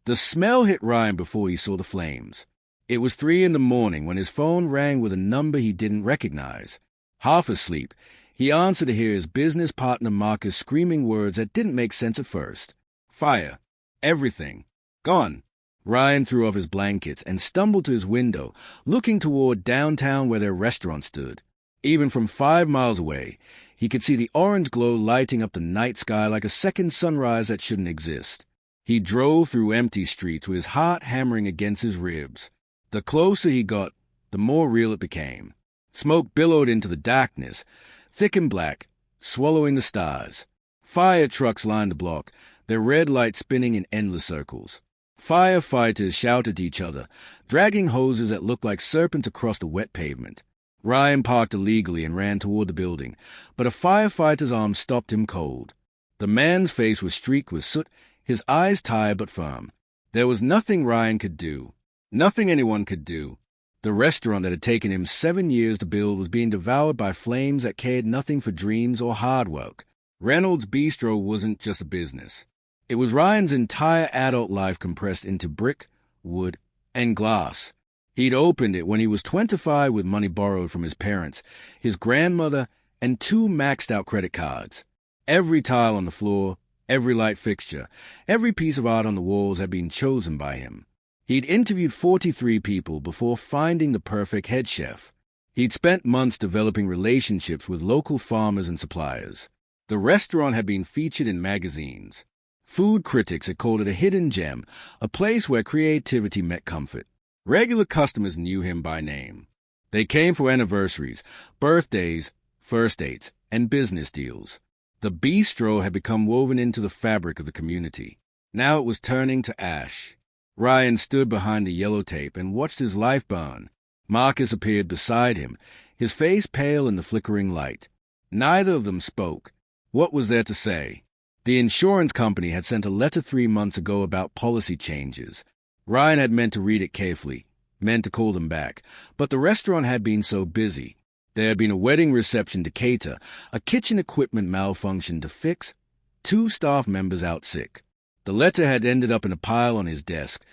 The smell hit Ryan before he saw the flames. It was 3 in the morning when his phone rang with a number he didn't recognize. Half asleep, he answered to hear his business partner Marcus screaming words that didn't make sense at first. Fire. Everything. Gone. Ryan threw off his blankets and stumbled to his window, looking toward downtown where their restaurant stood. Even from 5 miles away, he could see the orange glow lighting up the night sky like a second sunrise that shouldn't exist. He drove through empty streets with his heart hammering against his ribs. The closer he got, the more real it became. Smoke billowed into the darkness, thick and black, swallowing the stars. Fire trucks lined the block, their red lights spinning in endless circles. Firefighters shouted to each other, dragging hoses that looked like serpents across the wet pavement. Ryan parked illegally and ran toward the building, but a firefighter's arm stopped him cold. The man's face was streaked with soot, his eyes tired but firm. There was nothing Ryan could do, nothing anyone could do. The restaurant that had taken him 7 years to build was being devoured by flames that cared nothing for dreams or hard work. Reynolds' Bistro wasn't just a business. It was Ryan's entire adult life compressed into brick, wood, and glass. He'd opened it when he was 25 with money borrowed from his parents, his grandmother, and 2 maxed-out credit cards. Every tile on the floor, every light fixture, every piece of art on the walls had been chosen by him. He'd interviewed 43 people before finding the perfect head chef. He'd spent months developing relationships with local farmers and suppliers. The restaurant had been featured in magazines. Food critics had called it a hidden gem, a place where creativity met comfort. Regular customers knew him by name. They came for anniversaries, birthdays, first dates, and business deals. The bistro had become woven into the fabric of the community. Now it was turning to ash. Ryan stood behind the yellow tape and watched his life burn. Marcus appeared beside him, his face pale in the flickering light. Neither of them spoke. What was there to say? The insurance company had sent a letter 3 months ago about policy changes. Ryan had meant to read it carefully, meant to call them back, but the restaurant had been so busy. There had been a wedding reception to cater, a kitchen equipment malfunction to fix, 2 staff members out sick. The letter had ended up in a pile on his desk,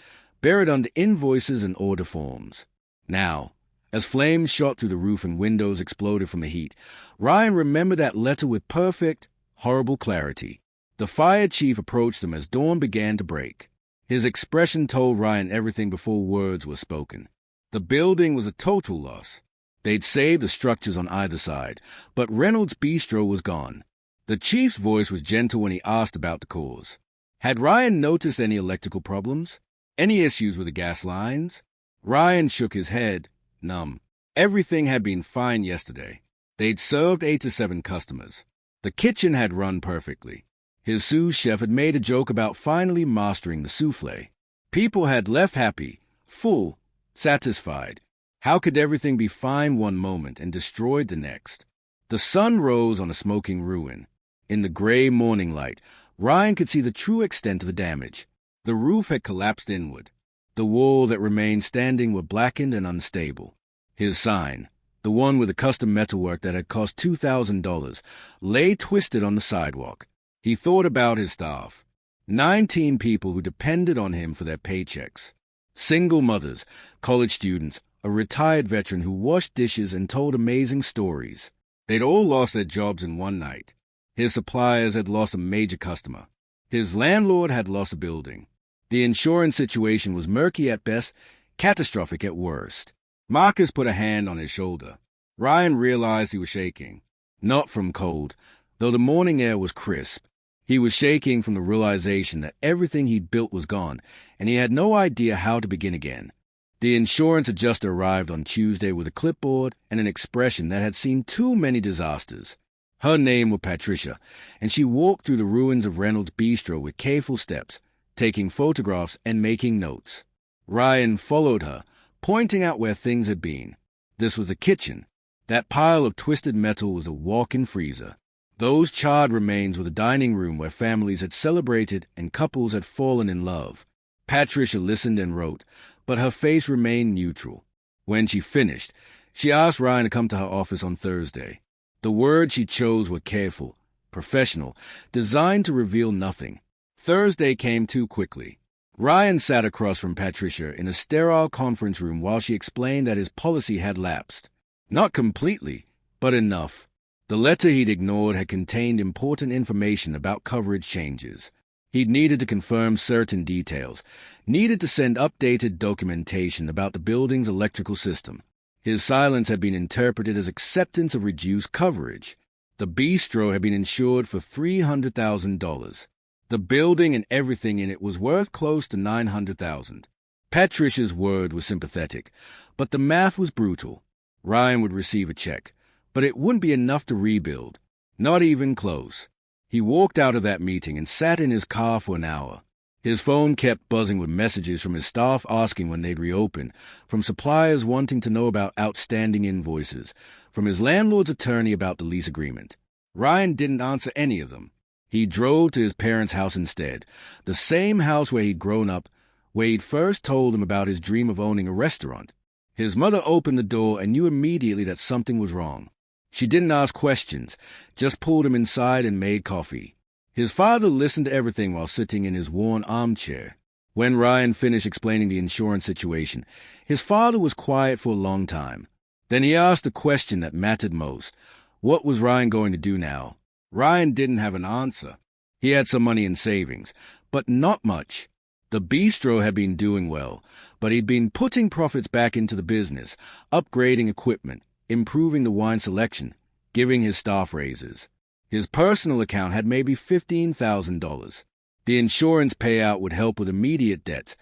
buried under invoices and order forms. Now, as flames shot through the roof and windows exploded from the heat, Ryan remembered that letter with perfect, horrible clarity. The fire chief approached them as dawn began to break. His expression told Ryan everything before words were spoken. The building was a total loss. They'd saved the structures on either side, but Reynolds' Bistro was gone. The chief's voice was gentle when he asked about the cause. Had Ryan noticed any electrical problems? Any issues with the gas lines? Ryan shook his head, numb. Everything had been fine yesterday. They'd served 8 to 7 customers. The kitchen had run perfectly. His sous chef had made a joke about finally mastering the souffle. People had left happy, full, satisfied. How could everything be fine one moment and destroyed the next? The sun rose on a smoking ruin. In the gray morning light, Ryan could see the true extent of the damage. The roof had collapsed inward. The walls that remained standing were blackened and unstable. His sign, the one with the custom metalwork that had cost $2,000, lay twisted on the sidewalk. He thought about his staff. 19 people who depended on him for their paychecks. Single mothers, college students, a retired veteran who washed dishes and told amazing stories. They'd all lost their jobs in one night. His suppliers had lost a major customer. His landlord had lost a building. The insurance situation was murky at best, catastrophic at worst. Marcus put a hand on his shoulder. Ryan realized he was shaking. Not from cold, though the morning air was crisp. He was shaking from the realization that everything he'd built was gone, and he had no idea how to begin again. The insurance adjuster arrived on Tuesday with a clipboard and an expression that had seen too many disasters. Her name was Patricia, and she walked through the ruins of Reynolds' Bistro with careful steps, taking photographs and making notes. Ryan followed her, pointing out where things had been. This was the kitchen. That pile of twisted metal was a walk-in freezer. Those charred remains were the dining room where families had celebrated and couples had fallen in love. Patricia listened and wrote, but her face remained neutral. When she finished, she asked Ryan to come to her office on Thursday. The words she chose were careful, professional, designed to reveal nothing. Thursday came too quickly. Ryan sat across from Patricia in a sterile conference room while she explained that his policy had lapsed. Not completely, but enough. The letter he'd ignored had contained important information about coverage changes. He'd needed to confirm certain details, needed to send updated documentation about the building's electrical system. His silence had been interpreted as acceptance of reduced coverage. The bistro had been insured for $300,000. The building and everything in it was worth close to $900,000. Patricia's word was sympathetic, but the math was brutal. Ryan would receive a check, but it wouldn't be enough to rebuild. Not even close. He walked out of that meeting and sat in his car for an hour. His phone kept buzzing with messages from his staff asking when they'd reopen, from suppliers wanting to know about outstanding invoices, from his landlord's attorney about the lease agreement. Ryan didn't answer any of them. He drove to his parents' house instead, the same house where he'd grown up, where he'd first told him about his dream of owning a restaurant. His mother opened the door and knew immediately that something was wrong. She didn't ask questions, just pulled him inside and made coffee. His father listened to everything while sitting in his worn armchair. When Ryan finished explaining the insurance situation, his father was quiet for a long time. Then he asked the question that mattered most. What was Ryan going to do now? Ryan didn't have an answer. He had some money in savings, but not much. The bistro had been doing well, but he'd been putting profits back into the business, upgrading equipment, improving the wine selection, giving his staff raises. His personal account had maybe $15,000. The insurance payout would help with immediate debts,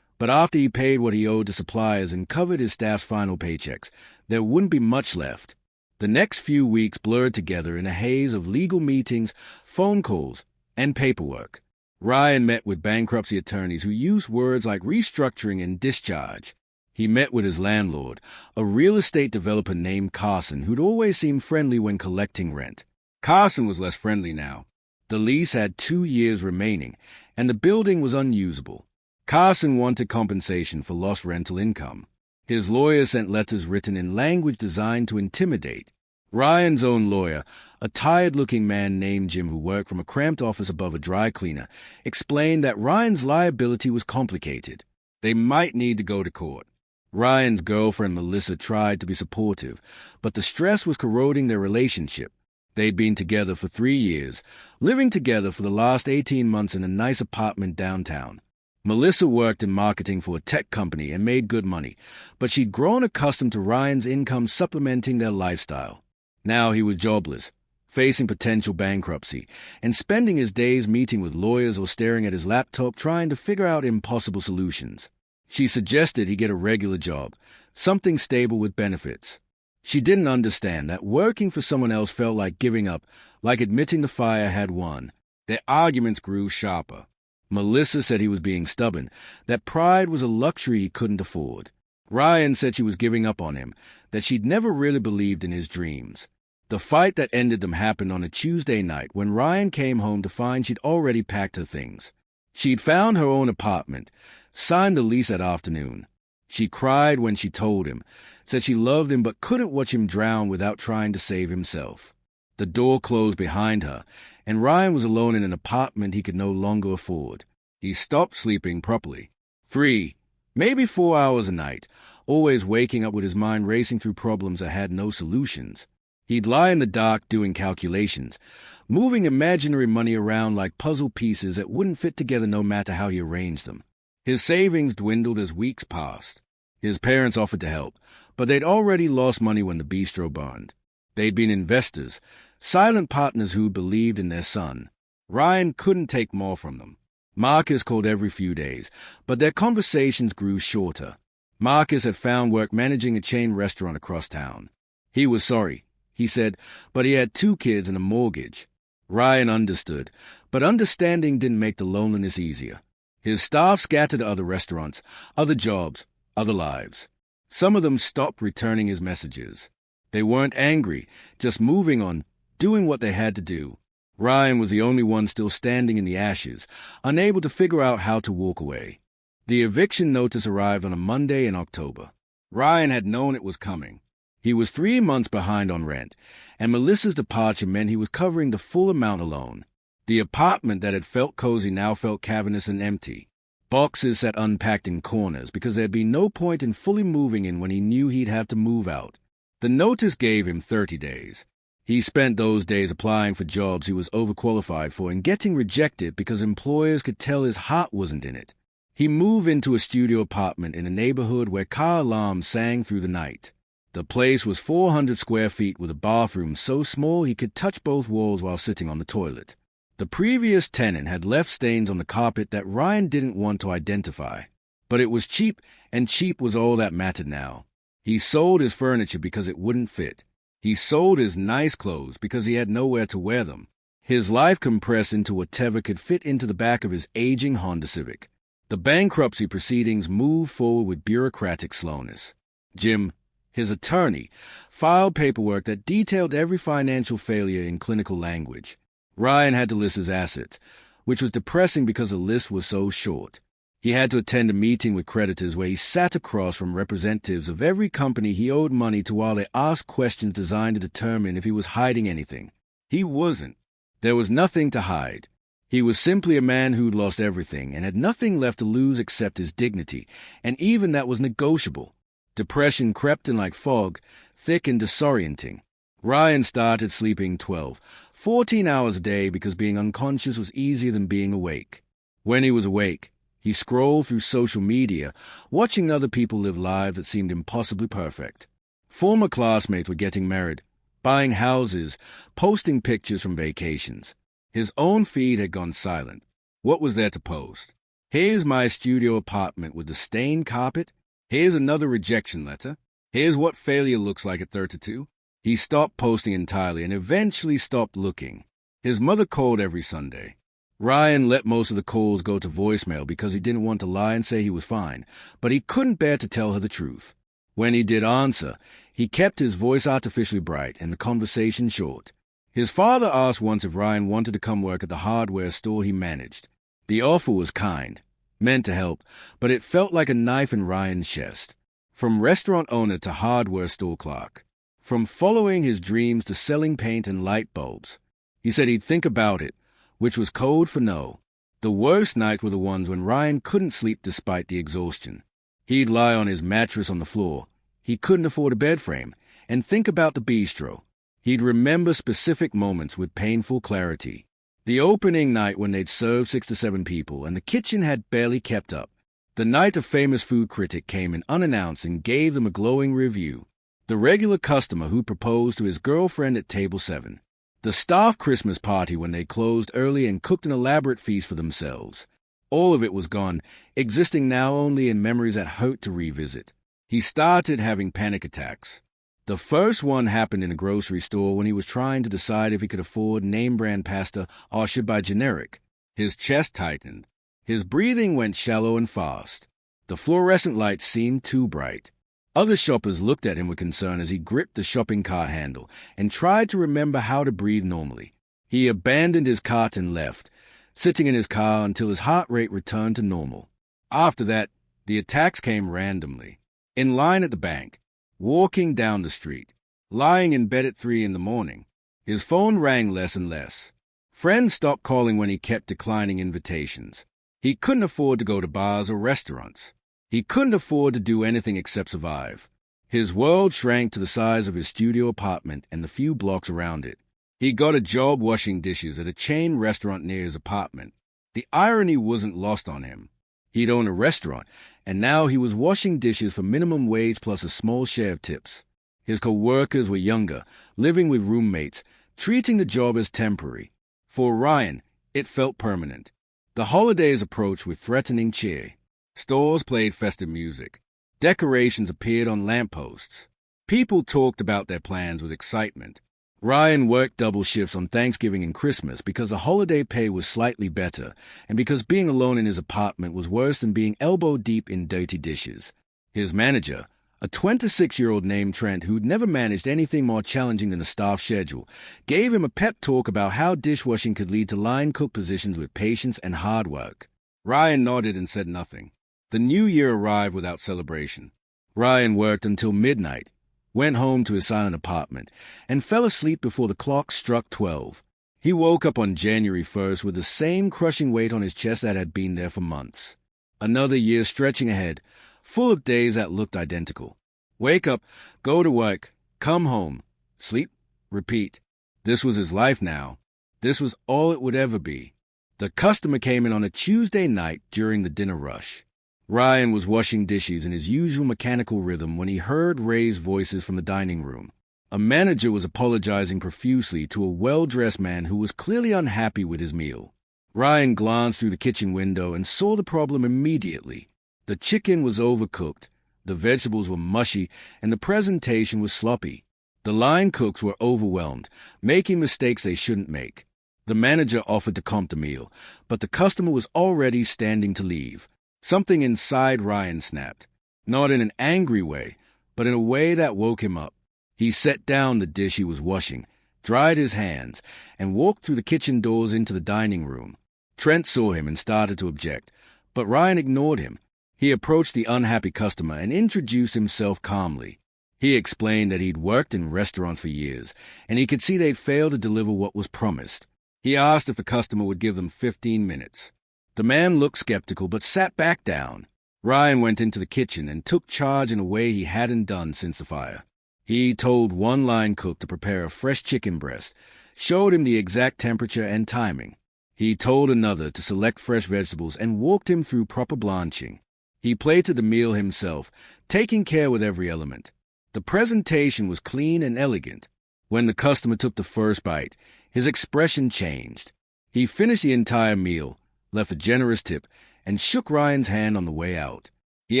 but after he paid what he owed to suppliers and covered his staff's final paychecks, there wouldn't be much left. The next few weeks blurred together in a haze of legal meetings, phone calls, and paperwork. Ryan met with bankruptcy attorneys who used words like restructuring and discharge. He met with his landlord, a real estate developer named Carson, who'd always seemed friendly when collecting rent. Carson was less friendly now. The lease had 2 years remaining, and the building was unusable. Carson wanted compensation for lost rental income. His lawyer sent letters written in language designed to intimidate. Ryan's own lawyer, a tired-looking man named Jim who worked from a cramped office above a dry cleaner, explained that Ryan's liability was complicated. They might need to go to court. Ryan's girlfriend Melissa tried to be supportive, but the stress was corroding their relationship. They'd been together for 3 years, living together for the last 18 months in a nice apartment downtown. Melissa worked in marketing for a tech company and made good money, but she'd grown accustomed to Ryan's income supplementing their lifestyle. Now he was jobless, facing potential bankruptcy, and spending his days meeting with lawyers or staring at his laptop trying to figure out impossible solutions. She suggested he get a regular job, something stable with benefits. She didn't understand that working for someone else felt like giving up, like admitting the fire had won. Their arguments grew sharper. Melissa said he was being stubborn, that pride was a luxury he couldn't afford. Ryan said she was giving up on him, that she'd never really believed in his dreams. The fight that ended them happened on a Tuesday night when Ryan came home to find she'd already packed her things. She'd found her own apartment, signed the lease that afternoon. She cried when she told him, said she loved him but couldn't watch him drown without trying to save himself. The door closed behind her, and Ryan was alone in an apartment he could no longer afford. He stopped sleeping properly. 3, maybe 4 hours a night, always waking up with his mind racing through problems that had no solutions. He'd lie in the dark doing calculations, moving imaginary money around like puzzle pieces that wouldn't fit together no matter how he arranged them. His savings dwindled as weeks passed. His parents offered to help, but they'd already lost money when the bistro burned. They'd been investors, silent partners who believed in their son. Ryan couldn't take more from them. Marcus called every few days, but their conversations grew shorter. Marcus had found work managing a chain restaurant across town. He was sorry, he said, but he had 2 kids and a mortgage. Ryan understood, but understanding didn't make the loneliness easier. His staff scattered to other restaurants, other jobs, other lives. Some of them stopped returning his messages. They weren't angry, just moving on, doing what they had to do. Ryan was the only one still standing in the ashes, unable to figure out how to walk away. The eviction notice arrived on a Monday in October. Ryan had known it was coming. He was 3 months behind on rent, and Melissa's departure meant he was covering the full amount alone. The apartment that had felt cozy now felt cavernous and empty. Boxes sat unpacked in corners because there'd be no point in fully moving in when he knew he'd have to move out. The notice gave him 30 days. He spent those days applying for jobs he was overqualified for and getting rejected because employers could tell his heart wasn't in it. He moved into a studio apartment in a neighborhood where car alarms sang through the night. The place was 400 square feet with a bathroom so small he could touch both walls while sitting on the toilet. The previous tenant had left stains on the carpet that Ryan didn't want to identify. But it was cheap, and cheap was all that mattered now. He sold his furniture because it wouldn't fit. He sold his nice clothes because he had nowhere to wear them. His life compressed into whatever could fit into the back of his aging Honda Civic. The bankruptcy proceedings moved forward with bureaucratic slowness. Jim, his attorney, filed paperwork that detailed every financial failure in clinical language. Ryan had to list his assets, which was depressing because the list was so short. He had to attend a meeting with creditors where he sat across from representatives of every company he owed money to while they asked questions designed to determine if he was hiding anything. He wasn't. There was nothing to hide. He was simply a man who'd lost everything and had nothing left to lose except his dignity, and even that was negotiable. Depression crept in like fog, thick and disorienting. Ryan started sleeping 12, 14 hours a day because being unconscious was easier than being awake. When he was awake, he scrolled through social media, watching other people live lives that seemed impossibly perfect. Former classmates were getting married, buying houses, posting pictures from vacations. His own feed had gone silent. What was there to post? Here's my studio apartment with the stained carpet. Here's another rejection letter. Here's what failure looks like at 32. He stopped posting entirely and eventually stopped looking. His mother called every Sunday. Ryan let most of the calls go to voicemail because he didn't want to lie and say he was fine, but he couldn't bear to tell her the truth. When he did answer, he kept his voice artificially bright and the conversation short. His father asked once if Ryan wanted to come work at the hardware store he managed. The offer was kind, meant to help, but it felt like a knife in Ryan's chest. From restaurant owner to hardware store clerk. From following his dreams to selling paint and light bulbs. He said he'd think about it, which was code for no. The worst nights were the ones when Ryan couldn't sleep despite the exhaustion. He'd lie on his mattress on the floor. He couldn't afford a bed frame, and think about the bistro. He'd remember specific moments with painful clarity. The opening night when they'd served 6 to 7 people and the kitchen had barely kept up. The night a famous food critic came in unannounced and gave them a glowing review. The regular customer who proposed to his girlfriend at table 7. The staff Christmas party when they closed early and cooked an elaborate feast for themselves. All of it was gone, existing now only in memories that hurt to revisit. He started having panic attacks. The first one happened in a grocery store when he was trying to decide if he could afford name-brand pasta or should buy generic. His chest tightened. His breathing went shallow and fast. The fluorescent lights seemed too bright. Other shoppers looked at him with concern as he gripped the shopping cart handle and tried to remember how to breathe normally. He abandoned his cart and left, sitting in his car until his heart rate returned to normal. After that, the attacks came randomly. In line at the bank, walking down the street, lying in bed at 3 in the morning. His phone rang less and less. Friends stopped calling when he kept declining invitations. He couldn't afford to go to bars or restaurants. He couldn't afford to do anything except survive. His world shrank to the size of his studio apartment and the few blocks around it. He got a job washing dishes at a chain restaurant near his apartment. The irony wasn't lost on him. He'd owned a restaurant, and now he was washing dishes for minimum wage plus a small share of tips. His co-workers were younger, living with roommates, treating the job as temporary. For Ryan, it felt permanent. The holidays approached with threatening cheer. Stores played festive music. Decorations appeared on lampposts. People talked about their plans with excitement. Ryan worked double shifts on Thanksgiving and Christmas because the holiday pay was slightly better and because being alone in his apartment was worse than being elbow-deep in dirty dishes. His manager, a 26-year-old named Trent who'd never managed anything more challenging than a staff schedule, gave him a pep talk about how dishwashing could lead to line cook positions with patience and hard work. Ryan nodded and said nothing. The new year arrived without celebration. Ryan worked until midnight, went home to his silent apartment, and fell asleep before the clock struck 12. He woke up on January 1st with the same crushing weight on his chest that had been there for months. Another year stretching ahead, full of days that looked identical. Wake up, go to work, come home, sleep, repeat. This was his life now. This was all it would ever be. The customer came in on a Tuesday night during the dinner rush. Ryan was washing dishes in his usual mechanical rhythm when he heard raised voices from the dining room. A manager was apologizing profusely to a well-dressed man who was clearly unhappy with his meal. Ryan glanced through the kitchen window and saw the problem immediately. The chicken was overcooked, the vegetables were mushy, and the presentation was sloppy. The line cooks were overwhelmed, making mistakes they shouldn't make. The manager offered to comp the meal, but the customer was already standing to leave. Something inside Ryan snapped, not in an angry way, but in a way that woke him up. He set down the dish he was washing, dried his hands, and walked through the kitchen doors into the dining room. Trent saw him and started to object, but Ryan ignored him. He approached the unhappy customer and introduced himself calmly. He explained that he'd worked in restaurants for years, and he could see they'd failed to deliver what was promised. He asked if the customer would give them 15 minutes. The man looked skeptical but sat back down. Ryan went into the kitchen and took charge in a way he hadn't done since the fire. He told one line cook to prepare a fresh chicken breast, showed him the exact temperature and timing. He told another to select fresh vegetables and walked him through proper blanching. He plated the meal himself, taking care with every element. The presentation was clean and elegant. When the customer took the first bite, his expression changed. He finished the entire meal, left a generous tip, and shook Ryan's hand on the way out. He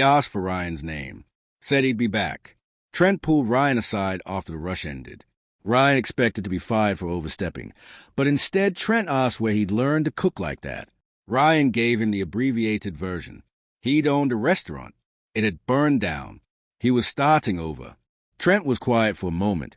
asked for Ryan's name, said he'd be back. Trent pulled Ryan aside after the rush ended. Ryan expected to be fired for overstepping, but instead Trent asked where he'd learned to cook like that. Ryan gave him the abbreviated version. He'd owned a restaurant. It had burned down. He was starting over. Trent was quiet for a moment,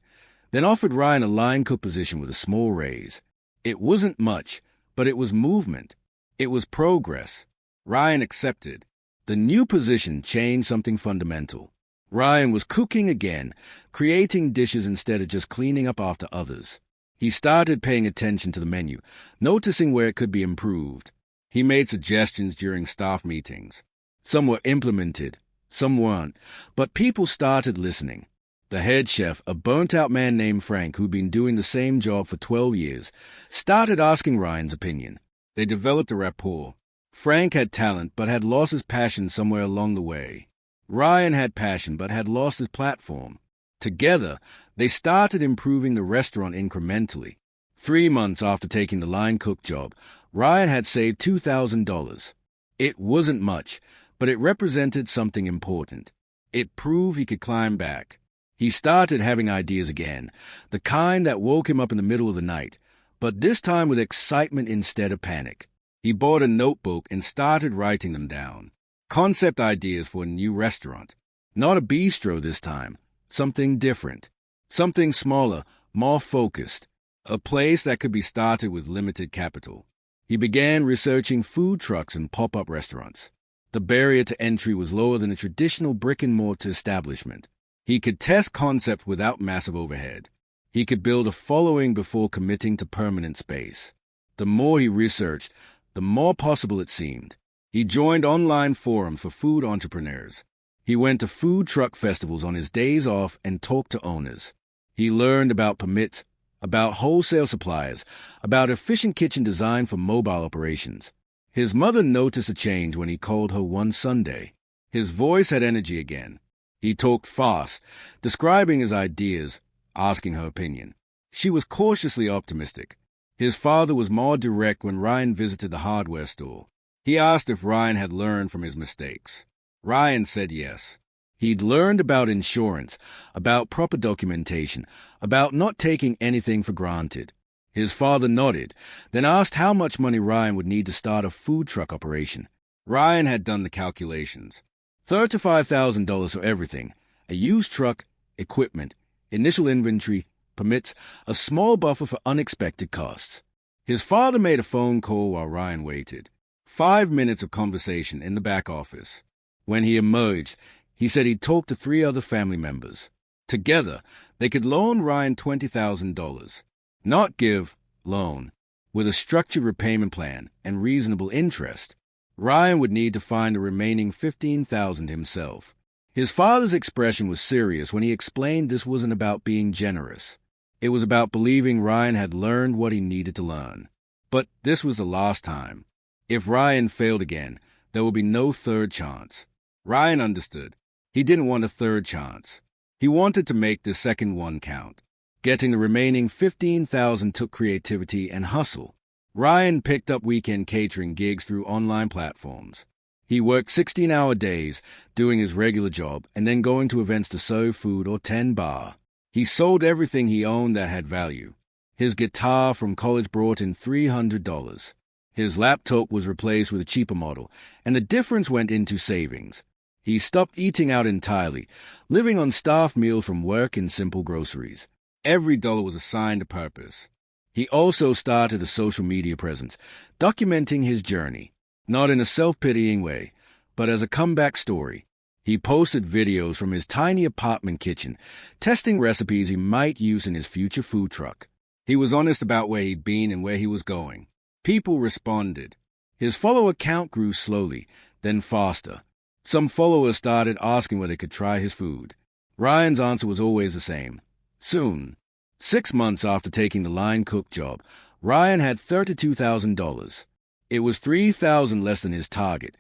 then offered Ryan a line cook position with a small raise. It wasn't much, but it was movement. It was progress. Ryan accepted. The new position changed something fundamental. Ryan was cooking again, creating dishes instead of just cleaning up after others. He started paying attention to the menu, noticing where it could be improved. He made suggestions during staff meetings. Some were implemented, some weren't, but people started listening. The head chef, a burnt-out man named Frank who'd been doing the same job for 12 years, started asking Ryan's opinion. They developed a rapport. Frank had talent but had lost his passion somewhere along the way. Ryan had passion but had lost his platform. Together, they started improving the restaurant incrementally. 3 months after taking the line cook job, Ryan had saved $2,000. It wasn't much, but it represented something important. It proved he could climb back. He started having ideas again, the kind that woke him up in the middle of the night, but this time with excitement instead of panic. He bought a notebook and started writing them down. Concept ideas for a new restaurant. Not a bistro this time. Something different. Something smaller, more focused. A place that could be started with limited capital. He began researching food trucks and pop-up restaurants. The barrier to entry was lower than a traditional brick-and-mortar establishment. He could test concepts without massive overhead. He could build a following before committing to permanent space. The more he researched, the more possible it seemed. He joined online forums for food entrepreneurs. He went to food truck festivals on his days off and talked to owners. He learned about permits, about wholesale suppliers, about efficient kitchen design for mobile operations. His mother noticed a change when he called her one Sunday. His voice had energy again. He talked fast, describing his ideas, asking her opinion. She was cautiously optimistic. His father was more direct when Ryan visited the hardware store. He asked if Ryan had learned from his mistakes. Ryan said yes. He'd learned about insurance, about proper documentation, about not taking anything for granted. His father nodded, then asked how much money Ryan would need to start a food truck operation. Ryan had done the calculations. $35,000 for everything: a used truck, equipment, initial inventory, permits, a small buffer for unexpected costs. His father made a phone call while Ryan waited. 5 minutes of conversation in the back office. When he emerged, he said he'd talked to 3 other family members. Together, they could loan Ryan $20,000. Not give, loan, with a structured repayment plan and reasonable interest. Ryan would need to find the remaining $15,000 himself. His father's expression was serious when he explained this wasn't about being generous. It was about believing Ryan had learned what he needed to learn. But this was the last time. If Ryan failed again, there would be no third chance. Ryan understood. He didn't want a third chance. He wanted to make the second one count. Getting the remaining $15,000 took creativity and hustle. Ryan picked up weekend catering gigs through online platforms. He worked 16-hour days, doing his regular job, and then going to events to serve food or tend bar. He sold everything he owned that had value. His guitar from college brought in $300. His laptop was replaced with a cheaper model, and the difference went into savings. He stopped eating out entirely, living on staff meals from work and simple groceries. Every dollar was assigned a purpose. He also started a social media presence, documenting his journey, not in a self-pitying way, but as a comeback story. He posted videos from his tiny apartment kitchen, testing recipes he might use in his future food truck. He was honest about where he'd been and where he was going. People responded. His follower count grew slowly, then faster. Some followers started asking whether they could try his food. Ryan's answer was always the same: soon. 6 months after taking the line cook job, Ryan had $32,000. It was $3,000 less than his target,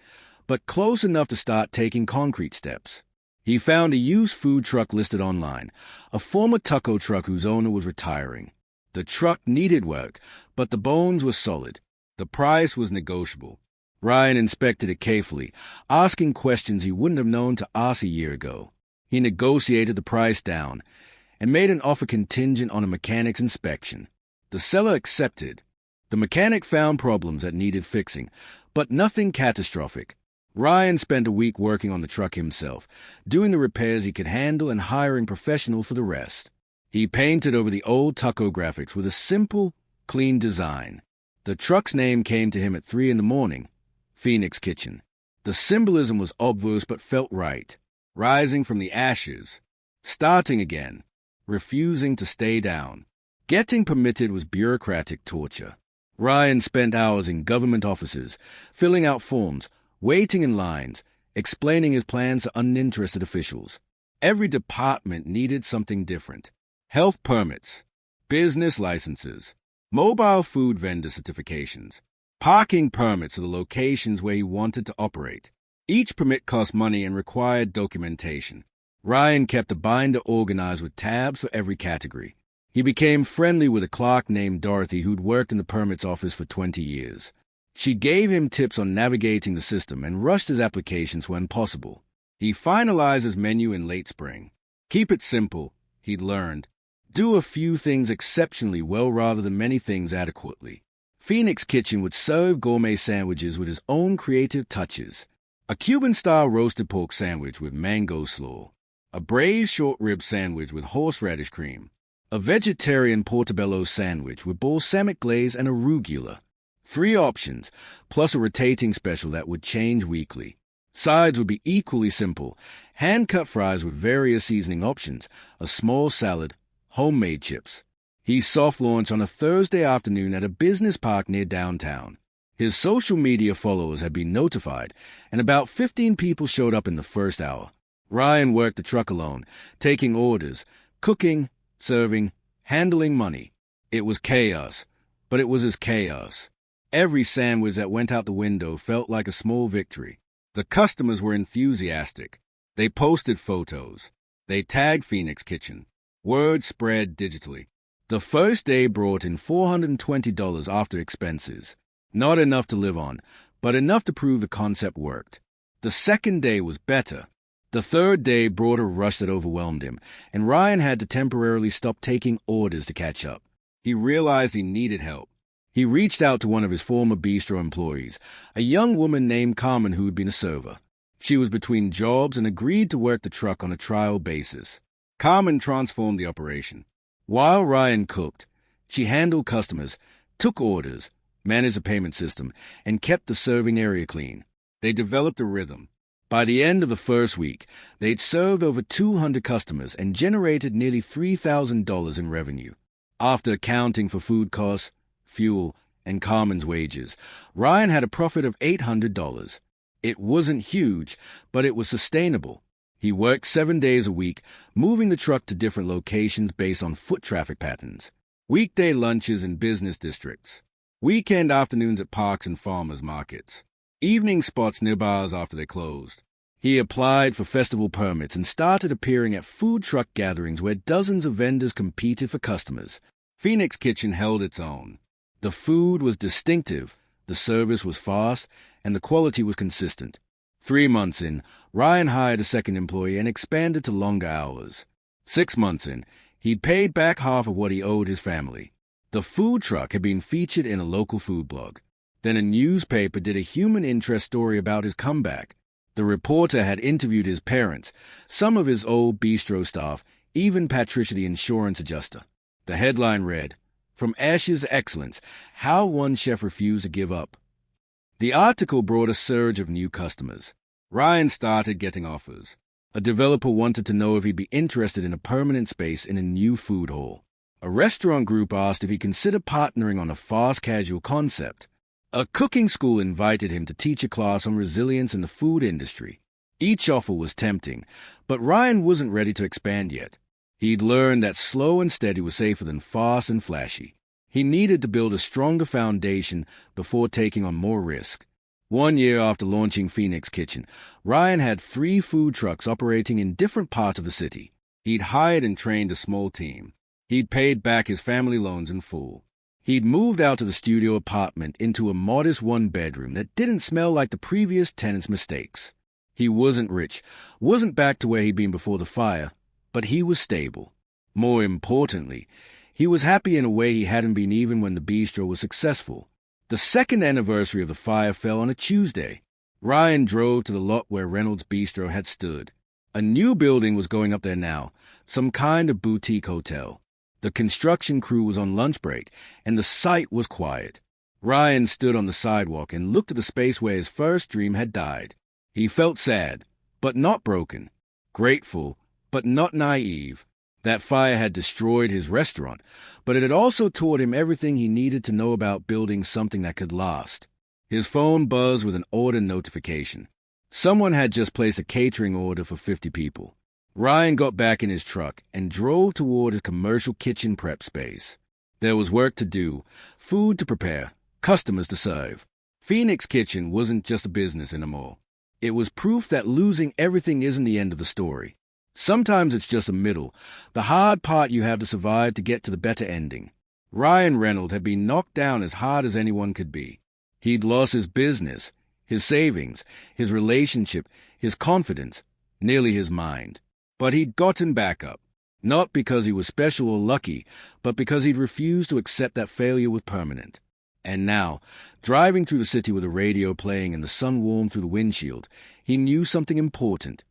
but close enough to start taking concrete steps. He found a used food truck listed online, a former taco truck whose owner was retiring. The truck needed work, but the bones were solid. The price was negotiable. Ryan inspected it carefully, asking questions he wouldn't have known to ask a year ago. He negotiated the price down and made an offer contingent on a mechanic's inspection. The seller accepted. The mechanic found problems that needed fixing, but nothing catastrophic. Ryan spent a week working on the truck himself, doing the repairs he could handle and hiring professionals for the rest. He painted over the old taco graphics with a simple, clean design. The truck's name came to him at 3 a.m, Phoenix Kitchen. The symbolism was obvious but felt right. Rising from the ashes, starting again, refusing to stay down. Getting permitted was bureaucratic torture. Ryan spent hours in government offices, filling out forms, waiting in lines, explaining his plans to uninterested officials. Every department needed something different. Health permits, business licenses, mobile food vendor certifications, parking permits of the locations where he wanted to operate. Each permit cost money and required documentation. Ryan kept a binder organized with tabs for every category. He became friendly with a clerk named Dorothy who'd worked in the permits office for 20 years. She gave him tips on navigating the system and rushed his applications when possible. He finalized his menu in late spring. Keep it simple, he'd learned. Do a few things exceptionally well rather than many things adequately. Phoenix Kitchen would serve gourmet sandwiches with his own creative touches. A Cuban-style roasted pork sandwich with mango slaw. A braised short rib sandwich with horseradish cream. A vegetarian portobello sandwich with balsamic glaze and arugula. 3 options, plus a rotating special that would change weekly. Sides would be equally simple: hand-cut fries with various seasoning options, a small salad, homemade chips. He soft-launched on a Thursday afternoon at a business park near downtown. His social media followers had been notified, and about 15 people showed up in the first hour. Ryan worked the truck alone, taking orders, cooking, serving, handling money. It was chaos, but it was his chaos. Every sandwich that went out the window felt like a small victory. The customers were enthusiastic. They posted photos. They tagged Phoenix Kitchen. Word spread digitally. The first day brought in $420 after expenses. Not enough to live on, but enough to prove the concept worked. The second day was better. The third day brought a rush that overwhelmed him, and Ryan had to temporarily stop taking orders to catch up. He realized he needed help. He reached out to one of his former bistro employees, a young woman named Carmen who had been a server. She was between jobs and agreed to work the truck on a trial basis. Carmen transformed the operation. While Ryan cooked, she handled customers, took orders, managed a payment system, and kept the serving area clean. They developed a rhythm. By the end of the first week, they'd served over 200 customers and generated nearly $3,000 in revenue. After accounting for food costs, fuel, and Carmen's wages, Ryan had a profit of $800. It wasn't huge, but it was sustainable. He worked 7 days a week, moving the truck to different locations based on foot traffic patterns. Weekday lunches in business districts. Weekend afternoons at parks and farmers markets. Evening spots near bars after they closed. He applied for festival permits and started appearing at food truck gatherings where dozens of vendors competed for customers. Phoenix Kitchen held its own. The food was distinctive, the service was fast, and the quality was consistent. 3 months in, Ryan hired a second employee and expanded to longer hours. 6 months in, he'd paid back half of what he owed his family. The food truck had been featured in a local food blog. Then a newspaper did a human interest story about his comeback. The reporter had interviewed his parents, some of his old bistro staff, even Patricia the insurance adjuster. The headline read, "From Ashes to Excellence, How One Chef Refused to Give Up." The article brought a surge of new customers. Ryan started getting offers. A developer wanted to know if he'd be interested in a permanent space in a new food hall. A restaurant group asked if he'd consider partnering on a fast casual concept. A cooking school invited him to teach a class on resilience in the food industry. Each offer was tempting, but Ryan wasn't ready to expand yet. He'd learned that slow and steady was safer than fast and flashy. He needed to build a stronger foundation before taking on more risk. 1 year after launching Phoenix Kitchen, Ryan had 3 food trucks operating in different parts of the city. He'd hired and trained a small team. He'd paid back his family loans in full. He'd moved out to the studio apartment into a modest 1-bedroom that didn't smell like the previous tenant's mistakes. He wasn't rich, wasn't back to where he'd been before the fire, but he was stable. More importantly, he was happy in a way he hadn't been even when the bistro was successful. The second anniversary of the fire fell on a Tuesday. Ryan drove to the lot where Reynolds Bistro had stood. A new building was going up there now, some kind of boutique hotel. The construction crew was on lunch break, and the site was quiet. Ryan stood on the sidewalk and looked at the space where his first dream had died. He felt sad, but not broken. Grateful, but not naive. That fire had destroyed his restaurant, but it had also taught him everything he needed to know about building something that could last. His phone buzzed with an order notification. Someone had just placed a catering order for 50 people. Ryan got back in his truck and drove toward his commercial kitchen prep space. There was work to do, food to prepare, customers to serve. Phoenix Kitchen wasn't just a business anymore. It was proof that losing everything isn't the end of the story. Sometimes it's just a middle, the hard part you have to survive to get to the better ending. Ryan Reynolds had been knocked down as hard as anyone could be. He'd lost his business, his savings, his relationship, his confidence, nearly his mind. But he'd gotten back up, not because he was special or lucky, but because he'd refused to accept that failure was permanent. And now, driving through the city with the radio playing and the sun warmed through the windshield, he knew something important.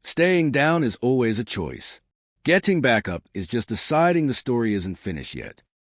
Staying down is always a choice. Getting back up is just deciding the story isn't finished yet.